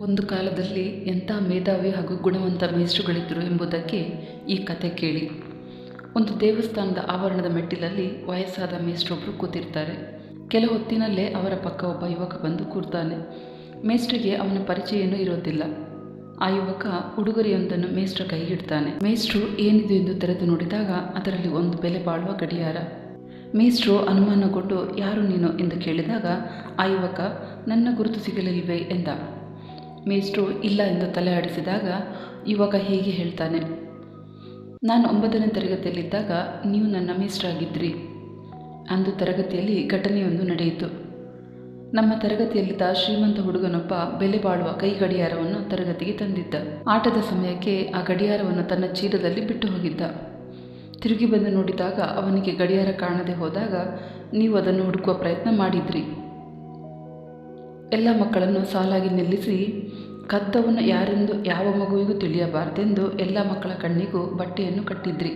ಒಂದು ಕಾಲದಲ್ಲಿ ಎಂಥ ಮೇಧಾವಿ ಹಾಗೂ ಗುಣವಂತ ಮೇಷ್ಟ್ರುಗಳಿದ್ದರು ಎಂಬುದಕ್ಕೆ ಈ ಕತೆ ಕೇಳಿ. ಒಂದು ದೇವಸ್ಥಾನದ ಆವರಣದ ಮೆಟ್ಟಿಲಲ್ಲಿ ವಯಸ್ಸಾದ ಮೇಷ್ಟ್ರೊಬ್ಬರು ಕೂತಿರ್ತಾರೆ. ಕೆಲ ಹೊತ್ತಿನಲ್ಲೇ ಅವರ ಪಕ್ಕ ಒಬ್ಬ ಯುವಕ ಬಂದು ಕೂರ್ತಾನೆ. ಮೇಷ್ಟ್ರಿಗೆ ಅವನ ಪರಿಚಯ ಏನೂ ಇರೋದಿಲ್ಲ. ಆ ಯುವಕ ಉಡುಗೊರೆಯೊಂದನ್ನು ಮೇಷ್ಟ್ರ ಕೈಗಿಡ್ತಾನೆ. ಮೇಷ್ಟ್ರು ಏನಿದು ಎಂದು ತೆರೆದು ನೋಡಿದಾಗ ಅದರಲ್ಲಿ ಒಂದು ಬೆಲೆ ಬಾಳುವ ಗಡಿಯಾರ. ಮೇಷ್ಟ್ರು ಅನುಮಾನಗೊಂಡು ಯಾರು ನೀನು ಎಂದು ಕೇಳಿದಾಗ ಆ ಯುವಕ ನನ್ನ ಗುರುತು ಸಿಗಲಿಲ್ವೇ ಎಂದ. ಮೇಷ್ಟ್ರು ಇಲ್ಲ ಎಂದು ತಲೆ ಆಡಿಸಿದಾಗ ಯುವಕ ಹೀಗೆ ಹೇಳ್ತಾನೆ, ನಾನು 9ನೇ ತರಗತಿಯಲ್ಲಿದ್ದಾಗ ನೀವು ನನ್ನ ಮೇಷ್ಟ್ರಾಗಿದ್ರಿ. ಅಂದು ತರಗತಿಯಲ್ಲಿ ಘಟನೆಯೊಂದು ನಡೆಯಿತು. ನಮ್ಮ ತರಗತಿಯಲ್ಲಿದ್ದ ಶ್ರೀಮಂತ ಹುಡುಗನೊಬ್ಬ ಬೆಲೆ ಬಾಳುವ ಕೈ ಗಡಿಯಾರವನ್ನು ತರಗತಿಗೆ ತಂದಿದ್ದ. ಆಟದ ಸಮಯಕ್ಕೆ ಆ ಗಡಿಯಾರವನ್ನು ತನ್ನ ಚೀಲದಲ್ಲಿ ಬಿಟ್ಟು ಹೋಗಿದ್ದ. ತಿರುಗಿ ಬಂದು ನೋಡಿದಾಗ ಅವನಿಗೆ ಗಡಿಯಾರ ಕಾಣದೆ ಹೋದಾಗ ನೀವು ಅದನ್ನು ಹುಡುಕುವ ಪ್ರಯತ್ನ ಮಾಡಿದ್ರಿ. ಎಲ್ಲ ಮಕ್ಕಳನ್ನು ಸಾಲಾಗಿ ನಿಲ್ಲಿಸಿ ಕದ್ದವನು ಯಾರೆಂದು ಯಾವ ಮಗುವಿಗೂ ತಿಳಿಯಬಾರದೆಂದು ಎಲ್ಲ ಮಕ್ಕಳ ಕಣ್ಣಿಗೂ ಬಟ್ಟೆಯನ್ನು ಕಟ್ಟಿದ್ರಿ.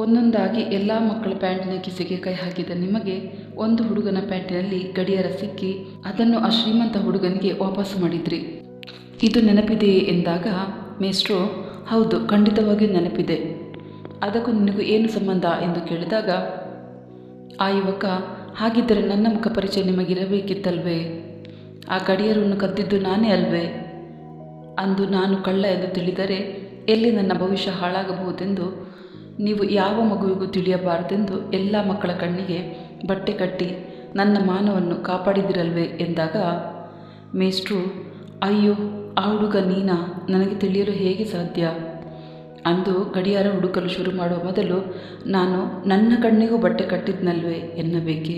ಒಂದೊಂದಾಗಿ ಎಲ್ಲ ಮಕ್ಕಳ ಪ್ಯಾಂಟಿನ ಕಿಸೆಗೆ ಕೈ ಹಾಕಿದ ನಿಮಗೆ ಒಂದು ಹುಡುಗನ ಪ್ಯಾಂಟಿನಲ್ಲಿ ಗಡಿಯಾರ ಸಿಕ್ಕಿ ಅದನ್ನು ಆ ಶ್ರೀಮಂತ ಹುಡುಗನಿಗೆ ವಾಪಸ್ಸು ಮಾಡಿದ್ರಿ. ಇದು ನೆನಪಿದೆಯೇ ಎಂದಾಗ ಮೇಷ್ಟ್ರು ಹೌದು, ಖಂಡಿತವಾಗಿಯೂ ನೆನಪಿದೆ. ಅದಕ್ಕೂ ನಿನಗೂ ಏನು ಸಂಬಂಧ ಎಂದು ಕೇಳಿದಾಗ ಆ ಯುವಕ ಹಾಗಿದ್ದರೆ ನನ್ನ ಮುಖ ಪರಿಚಯ ನಿಮಗಿರಬೇಕಿತ್ತಲ್ವೇ? ಆ ಗಡಿಯಾರವನ್ನು ಕದ್ದಿದ್ದು ನಾನೇ ಅಲ್ವೇ? ಅಂದು ನಾನು ಕಳ್ಳ ಎಂದು ತಿಳಿದರೆ ಎಲ್ಲಿ ನನ್ನ ಭವಿಷ್ಯ ಹಾಳಾಗಬಹುದೆಂದು ನೀವು ಯಾವ ಮಗುವಿಗೂ ತಿಳಿಯಬಾರದೆಂದು ಎಲ್ಲ ಮಕ್ಕಳ ಕಣ್ಣಿಗೆ ಬಟ್ಟೆ ಕಟ್ಟಿ ನನ್ನ ಮಾನವನ್ನು ಕಾಪಾಡಿದಿರಲ್ವೇ ಎಂದಾಗ ಮೇಷ್ಟ್ರು ಅಯ್ಯೋ, ಆ ಹುಡುಗ ನೀನಾ? ನನಗೆ ತಿಳಿಯಲು ಹೇಗೆ ಸಾಧ್ಯ? ಅಂದು ಗಡಿಯಾರ ಹುಡುಕಲು ಶುರು ಮಾಡುವ ಮೊದಲು ನಾನು ನನ್ನ ಕಣ್ಣಿಗೂ ಬಟ್ಟೆ ಕಟ್ಟಿದ್ನಲ್ವೇ ಎನ್ನಬೇಕೆ?